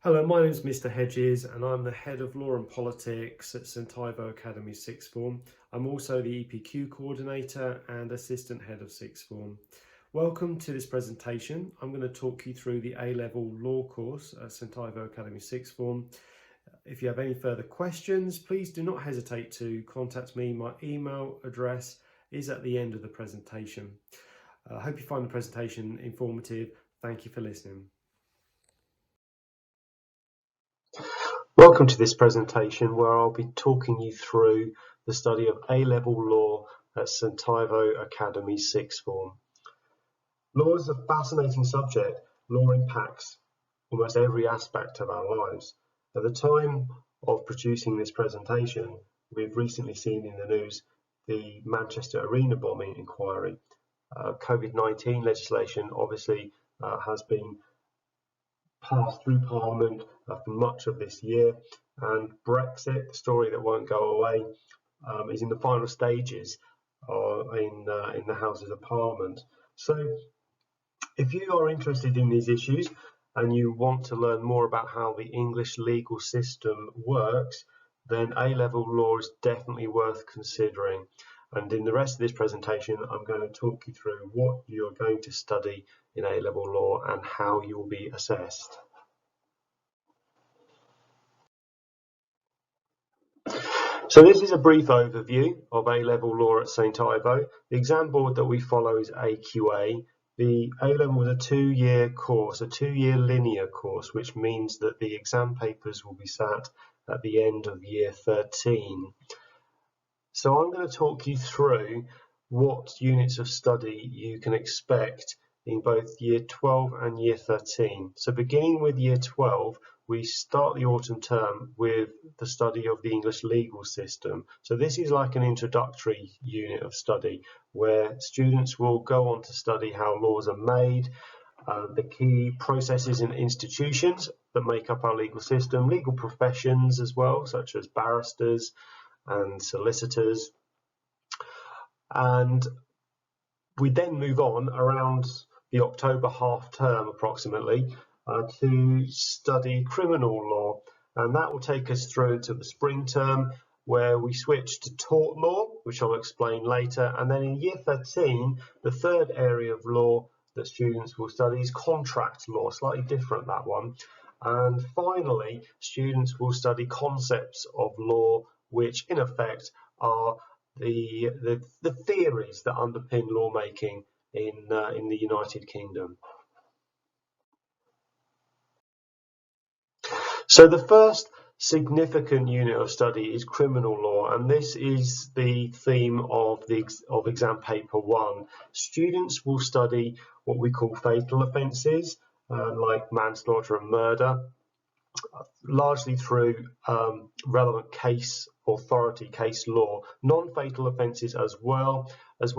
Hello, my name is Mr. Hedges and I'm the Head of Law and Politics at St Ivo Academy Sixth Form. I'm also the EPQ Coordinator and Assistant Head of Sixth Form. Welcome to this presentation. I'm going to talk you through the A-Level Law course at St Ivo Academy Sixth Form. If you have any further questions, please do not hesitate to contact me. My email address is at the end of the presentation. I hope you find the presentation informative. Thank you for listening. Welcome to this presentation where I'll be talking you through the study of A-Level Law at St Ivo Academy Sixth Form. Law is a fascinating subject. Law impacts almost every aspect of our lives. At the time of producing this presentation, we've recently seen in the news the Manchester Arena bombing inquiry. COVID-19 legislation obviously has been passed through Parliament for much of this year, and Brexit, the story that won't go away, is in the final stages in the Houses of Parliament. So if you are interested in these issues and you want to learn more about how the English legal system works, then A-Level Law is definitely worth considering. And in the rest of this presentation, I'm going to talk you through what you're going to study in A-Level Law and how you will be assessed. So this is a brief overview of A-Level Law at St Ivo. The exam board that we follow is AQA. The A-Level is a 2-year course, a 2-year linear course, which means that the exam papers will be sat at the end of year 13. So I'm going to talk you through what units of study you can expect in both year 12 and year 13. So beginning with year 12, we start the autumn term with the study of the English legal system. So this is like an introductory unit of study where students will go on to study how laws are made, the key processes and institutions that make up our legal system, legal professions as well, such as barristers and solicitors. And we then move on around the October half term approximately to study criminal law, and that will take us through to the spring term where we switch to tort law, which I'll explain later. And then in year 13, the third area of law that students will study is contract law, slightly different, that one. And finally, students will study concepts of law, which in effect are the theories that underpin lawmaking in the United Kingdom. So the first significant unit of study is criminal law, and this is the theme of exam paper 1. Students will study what we call fatal offences, like manslaughter and murder, largely through relevant case authority, case law, non-fatal offences as well as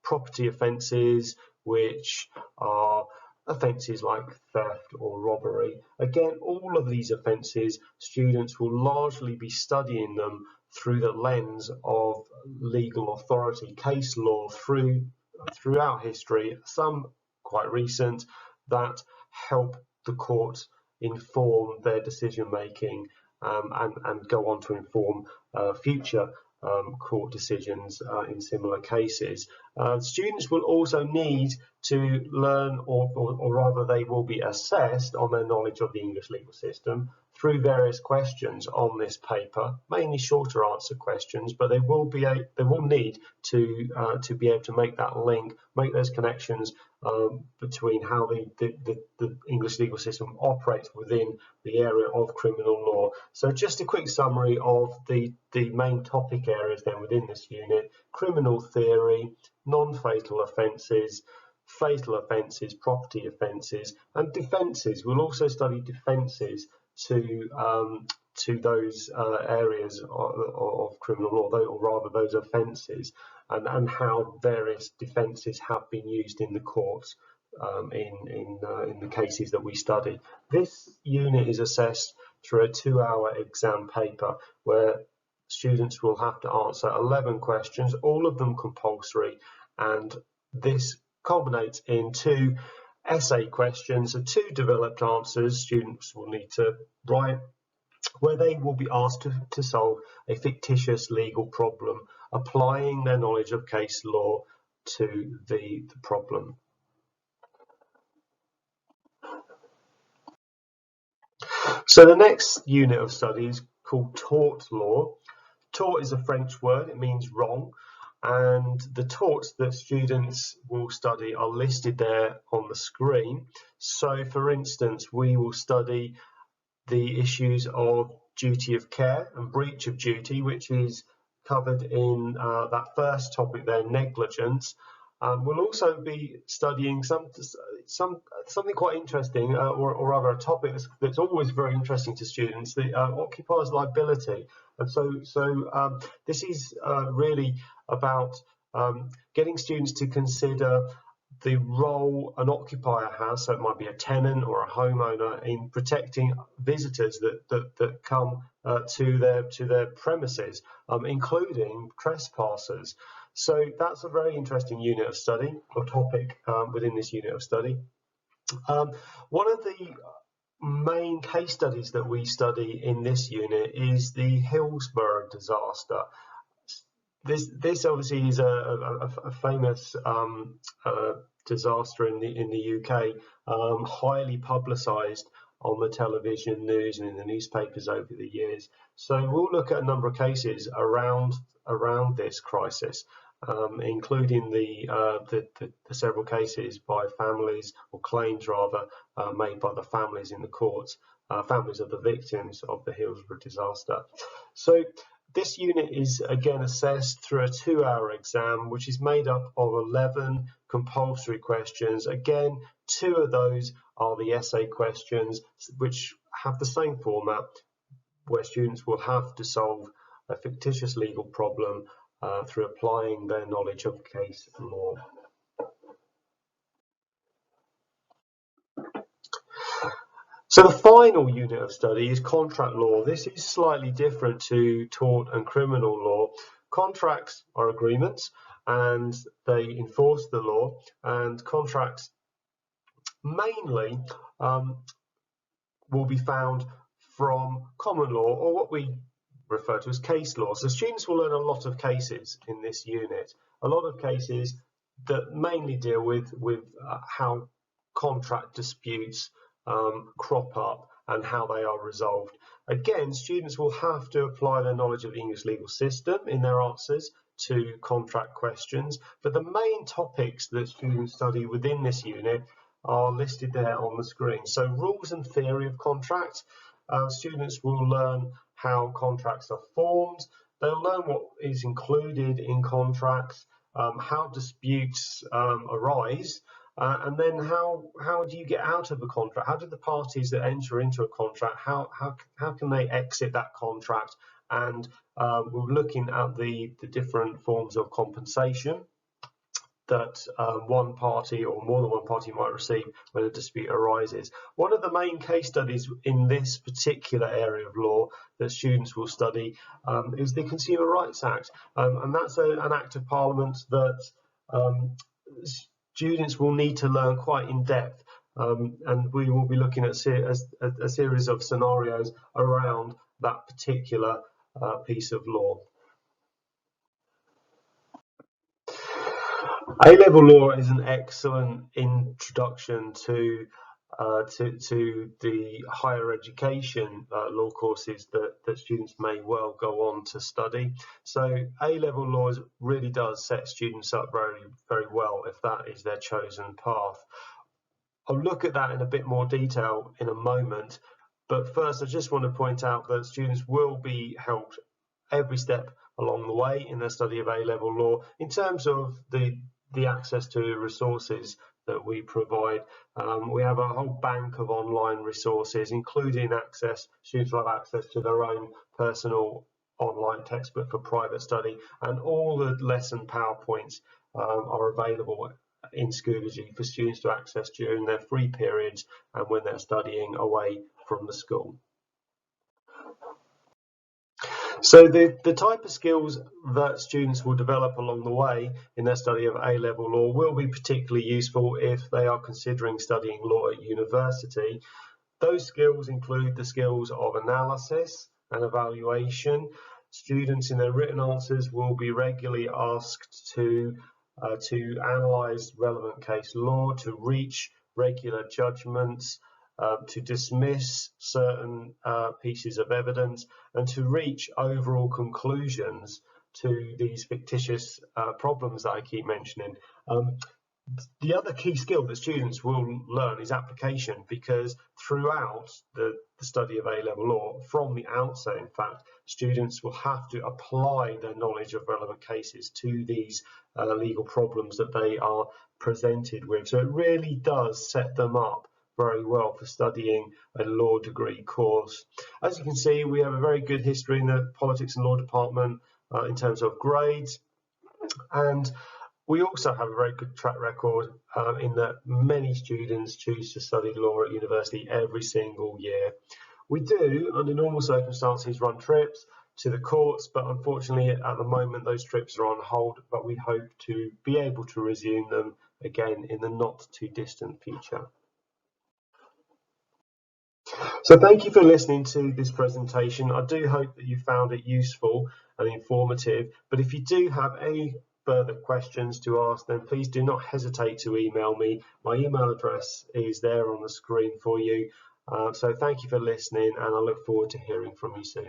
property offences, which are offences like theft or robbery. Again, all of these offences, students will largely be studying them through the lens of legal authority, case law throughout history, some quite recent, that help the court inform their decision making and go on to inform future court decisions in similar cases. Students will also need to learn, or rather they will be assessed on their knowledge of the English legal system through various questions on this paper, mainly shorter answer questions, but they will need to be able to make that link, make those connections between how the English legal system operates within the area of criminal law. So just a quick summary of the main topic areas then within this unit: criminal theory, non-fatal offences, fatal offences, property offences, and defences. We'll also study defences to those areas of criminal law, or rather those offences, and how various defences have been used in the courts in the cases that we study. This unit is assessed through a 2-hour exam paper where students will have to answer 11 questions, all of them compulsory, and this culminates in 2 essay questions, so 2 developed answers students will need to write, where they will be asked to solve a fictitious legal problem, applying their knowledge of case law to the problem. So the next unit of study is called Tort Law. Tort is a French word, it means wrong, and the torts that students will study are listed there on the screen. So for instance, we will study the issues of duty of care and breach of duty, which is covered in that first topic there, negligence. We'll also be studying something quite interesting, or rather a topic that's always very interesting to students, the occupier's liability. And so this is really about getting students to consider the role an occupier has, so it might be a tenant or a homeowner, in protecting visitors that come to their premises, including trespassers. So that's a very interesting unit of study, or topic within this unit of study. One of the main case studies that we study in this unit is the Hillsborough disaster. This obviously is a famous disaster in the UK, highly publicised on the television news and in the newspapers over the years. So we'll look at a number of cases around this crisis, including the several cases by families, or claims rather, made by the families in the courts, families of the victims of the Hillsborough disaster. So this unit is again assessed through a 2-hour exam, which is made up of 11 compulsory questions. Again, 2 of those are the essay questions, which have the same format, where students will have to solve a fictitious legal problem through applying their knowledge of case law. So the final unit of study is contract law. This is slightly different to tort and criminal law. Contracts are agreements and they enforce the law, and contracts mainly will be found from common law, or what we refer to as case law. So students will learn a lot of cases in this unit, a lot of cases that mainly deal with how contract disputes crop up and how they are resolved. Again, students will have to apply their knowledge of the English legal system in their answers to contract questions, but the main topics that students study within this unit are listed there on the screen. So rules and theory of contract. Students will learn how contracts are formed. They'll learn what is included in contracts, how disputes arise, and then how do you get out of a contract? How do the parties that enter into a contract, how can they exit that contract? And we're looking at the different forms of compensation that one party or more than one party might receive when a dispute arises. One of the main case studies in this particular area of law that students will study is the Consumer Rights Act, and that's an act of Parliament that students will need to learn quite in depth, and we will be looking at a series of scenarios around that particular piece of law. A-level law is an excellent introduction to the higher education law courses that students may well go on to study. So A-level law really does set students up very, very well if that is their chosen path. I'll look at that in a bit more detail in a moment, but first I just want to point out that students will be helped every step along the way in their study of A-level law in terms of the access to resources that we provide. We have a whole bank of online resources, including students will have access to their own personal online textbook for private study, and all the lesson PowerPoints are available in Schoology for students to access during their free periods and when they're studying away from the school. So the type of skills that students will develop along the way in their study of A-level law will be particularly useful if they are considering studying law at university. Those skills include the skills of analysis and evaluation. Students in their written answers will be regularly asked to analyse relevant case law, to reach regular judgments, to dismiss certain pieces of evidence, and to reach overall conclusions to these fictitious problems that I keep mentioning. The other key skill that students will learn is application, because throughout the study of A-level law, from the outset, in fact, students will have to apply their knowledge of relevant cases to these legal problems that they are presented with. So it really does set them up very well for studying a law degree course. As you can see, we have a very good history in the Politics and Law department in terms of grades, and we also have a very good track record in that many students choose to study law at university every single year. We do, under normal circumstances, run trips to the courts, but unfortunately at the moment those trips are on hold, but we hope to be able to resume them again in the not too distant future. So thank you for listening to this presentation. I do hope that you found it useful and informative, but if you do have any further questions to ask, then please do not hesitate to email me. My email address is there on the screen for you. So thank you for listening, and I look forward to hearing from you soon.